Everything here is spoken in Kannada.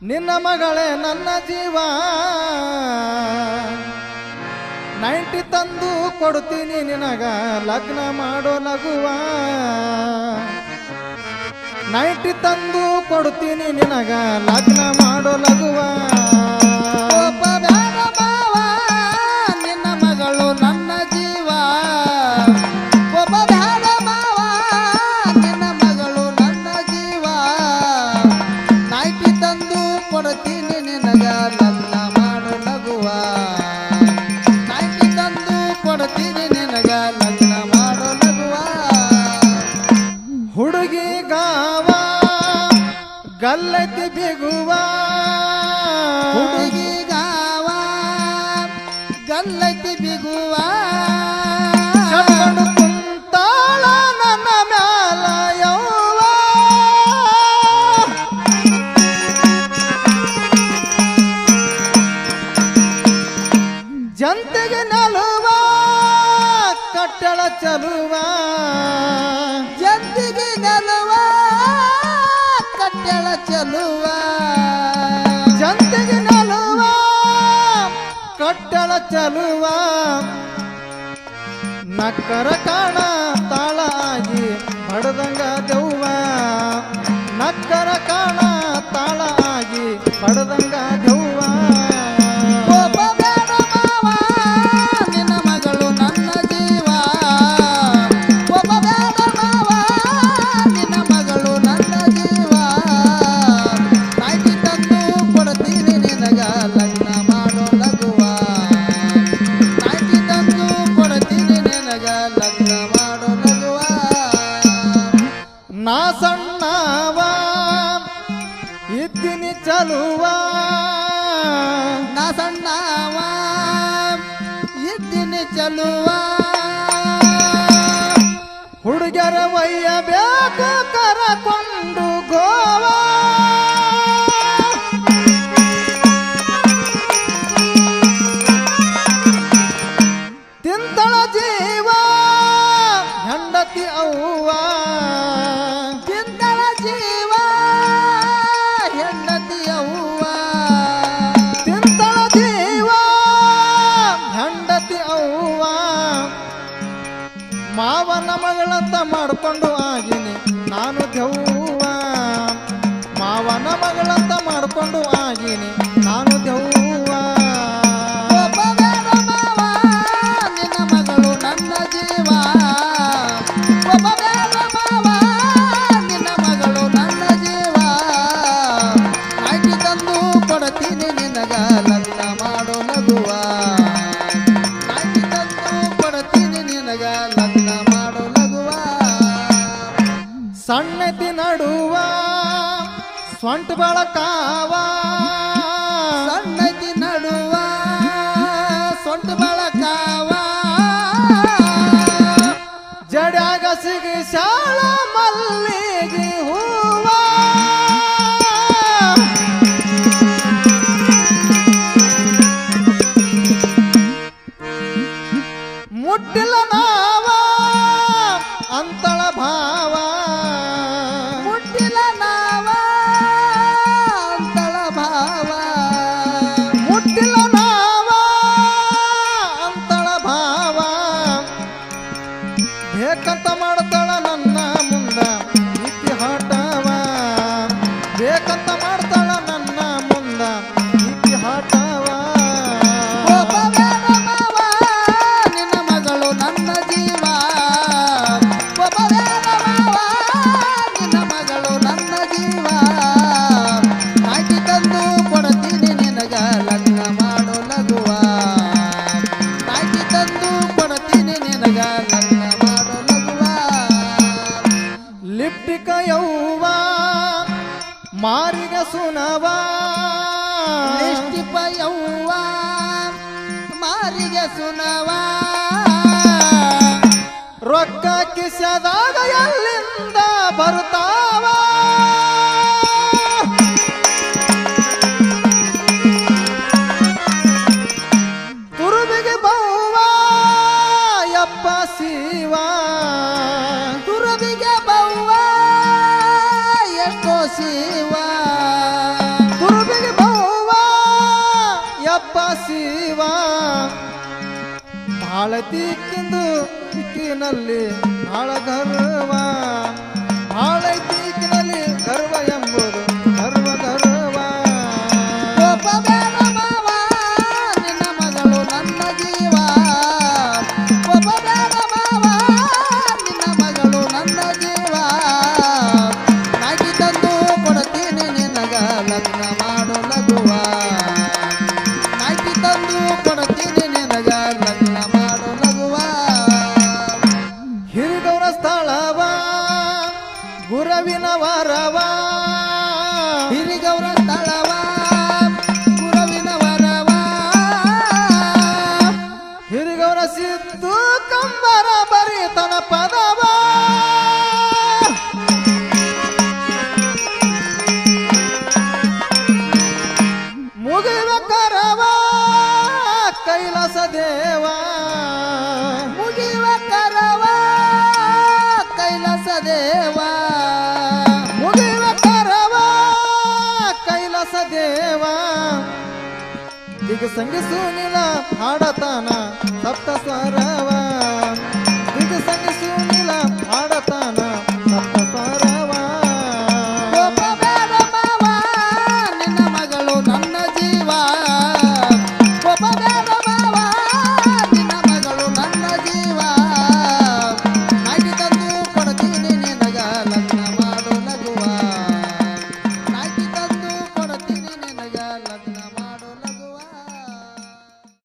ನಿನ್ನ ಮಗಳೇ ನನ್ನ ಜೀವ 90 ತಂದು ಕೊಡ್ತೀನಿ ನಿನಗ ಲಗ್ನ ಮಾಡೋ ಲಗುವ 90 ತಂದು ಕೊಡ್ತೀನಿ ನಿನಗ ಲಗ್ನ ಮಾಡೋ ಲಗುವ ನಿನ್ನ ಮಗಳು ನನ್ನ ಜೀವ ನಿನ್ನ ಮಗಳು ನನ್ನ ಜೀವ 90 ತಂದು ಕೊಡ್ತೀನಿ ನಿನಗ ಲಗ್ನ ಮಾಡೋ ಲಗುವ 90 ತಂದು ಕೊಡ್ತೀನಿ ನಿನಗ ಲಗ್ನ ಮಾಡೋ ಲಗುವ ಹುಡುಗಿ ಗಾವ ಗಲ್ಲೈತಿ ಬಿಗುವ ಹುಡುಗಿ ಗಾವ ಗಲ್ಲೈತಿ ಬಿಗುವ ಚಪ್ಪಡು ಕುಂತಾಳ ನನ್ನ ಮ್ಯಾಲ ಯವ್ವ ಜಂತಿಗೆ ನಲುವ ಕಟ್ಟಳ ಚಲುವ ಜಂತಿಗೆ ನಲುವ ಕಟ್ಟಳ ಚಲುವ ಜಂತಿಗೆ ನಲುವ ಕಟ್ಟಳ ಚಲುವ ನಕ್ಕರ ಕಾಣ ತಾಳಾಗಿ ಪಡೆದಂಗ ದೆವ್ವ ನಕ್ಕರ ಕಾಣ ತಾಳಾಗಿ ಪಡೆದಂಗ ದೆವ್ವ ನಿನ್ನ ಮಗಳು ನನ್ನ ಜೀವ ನಿನ್ನ ಮಗಳು ನನ್ನ ಜೀವ 90 ತಂದು ಕೊಡ್ತೀನಿ ನಿನಗ ಲಗ್ನ ಮಾಡೋ ಲಗುವ 90 ತಂದು ಕೊಡ್ತೀನಿ ನಿನಗ ಲಗ್ನ ಮಾಡೋ ಲಗುವ ನಾ ಸಣ್ಣವ ಇದ್ದೀನಿ ಚಲುವ ನಾ ಸಣ್ಣವ ಇದ್ದೀನಿ ಚಲುವ ಹುಡುಗರ ಒಯ್ಯಬೇಕು ಕರಕೊಂಡು ಗೋವಾ ತಿಂತಳ ಜೀವ ಹೆಂಡತಿ ಅವ್ವ ತಿಂತಳ ಜೀವ ಹೆಂಡತಿ ಅವ್ವ ತಿಂತಳ ಜೀವ ಹೆಂಡತಿ ಅವ್ವ ಮಾವನ ಮಗಳಂತ ಮಾಡ್ಕೊಂಡು ಆಗಿನಿ ನಾನು ದೆವ್ವ ಮಾವನ ಮಗಳಂತ ಮಾಡ್ಕೊಂಡು ಆಗಿನಿ ನಾನು ದೆವ್ವ ಒಬ್ಬಬೇಡ ಮಾವ ನಿನ್ನ ಮಗಳು ನನ್ನ ಜೀವ ಒಬ್ಬಬೇಡ ಮಾವ ನಿನ್ನ ಮಗಳು ನನ್ನ ಜೀವ 90 ತಂದು ಕೊಡ್ತೀನಿ ನಿನಗ ಲಗ್ನ ಮಾಡೋ ಲಗುವ 90 ತಂದು ಕೊಡ್ತೀನಿ ನಿನಗ ಲಗ್ನ ಮಾಡೋ ಲಗುವ ಸಣ್ಣತಿ ನಡುವ ಸ್ವಂಟ ಬಳಕಾವ ಸಣ್ಣತಿ ನಡುವ ಸೊಂಟ ಬಳಕಾವ ಜಡ್ಯಾಗ ಸಿಗಿ ಶಾಳ ಮಲ್ಲಿಗೆ ಹೂವ ಮುಟ್ಟಿಲ್ಲ ನಾವ ಅಂತಳ ಭಾವ ಮುಟ್ಟಿಲ ನಾವ ಅಂತಳ ಭಾವ ಮುಟ್ಟಿಲ್ಲ ನಾವ ಅಂತಳ ಭಾವ ಬೇಕಂತ ಮಾಡ್ತಾಳ ನನ್ನ ಮುಂದ ಇತಿ ಹಾಟವ ಬೇಕಂತ ಮಾಡ್ತಾಳ ನನ್ನ ಮುಂದ ಇತಿ ಹಾಟವ ಒಬ್ಬಬೇಡ ಮಾವ ನಿನ್ನ ಮಗಳು ನನ್ನ ಜೀವ ಒಬ್ಬಬೇಡ ಮಾವ ನಿನ್ನ ಮಗಳು ನನ್ನ ಜೀವ 90 ತಂದು ಕೊಡ್ತೀನಿ ನಿನಗ ಲಗ್ನ ಮಾಡೋ ಲಗುವ 90 ತಂದು ಕೊಡ್ತೀನಿ ನಿನಗ ಲಗ್ನ ಮಾಡೋ ಲಗುವ ಲಿಪ್ಟಿಕ ಯೌವ ಮಾರಿಗ ಸುನವ ಲಿಷ್ಟಿಪ ಯವ್ವ ಮಾರಿಗೆ ಸುನವ ಭವಿಷ್ಯದಾಗ ಎಲ್ಲಿಂದ ಬರುತ್ತಾವ ತುರುಬಿಗೆ ಬವ್ವ ಯಪ್ಪ ಶಿವ ತುರುಬಿಗೆ ಬವ್ವ ಎಷ್ಟೋ ಶಿವ ತುರುಬಿಗೆ ಬವ್ವ ಯಪ್ಪ ಶಿವ ತಾಳತೀಕಿಂದು ದಿಕ್ಕಿನಲ್ಲಿ ತಾಳಗರ್ವ ತಾಳತೀಕಿನಲ್ಲಿ ಗರ್ವ ಎಂಬುದು ಗರ್ವ ಕೋಪ ಬೇಡ ಮಾವ ನಿನ್ನ ಮಗಳು ನನ್ನ ಜೀವ ಕೋಪ ಬೇಡ ಮಾವ ನಿನ್ನ ಮಗಳು ನನ್ನ ಜೀವ ನಾಗಿ ತಂದು ಕೊಡ್ತೀನಿ ನಿನಗ ಲಗ್ನ ಮಾಡು ಲಗುವ ನಾಗಿ ತಂದು ಕೊಡ್ತೀನಿ ನಿನಗ ಲಗ್ನ ಮಾಡು ಲಗುವ ಹಿರಿಗೌರ ಸ್ಥಳವ ಗುರವಿನ ವರವ ಹಿರಿಗೌರ ಸ್ಥಳವ ಗುರುವಿನ ವರವ ಹಿರಿಗೌರ ಸಿದ್ದು ಕಂಬರ ಬರಿತನ ಪದವ ಮುಗಿವ ಕರವ ಕೈಲಾಸ ದೇವ ಮುಗಿವ ಕರವ ಕೈಲಾಸ ದೇವ ಮುಗಿವ ಕರವ ಕೈಲಾಸ ದೇವ ಈಗ ಸಂಗಿ ಸುನಿಲ ಹಾಡತಾನ ಸಪ್ತ ಸ್ವರವ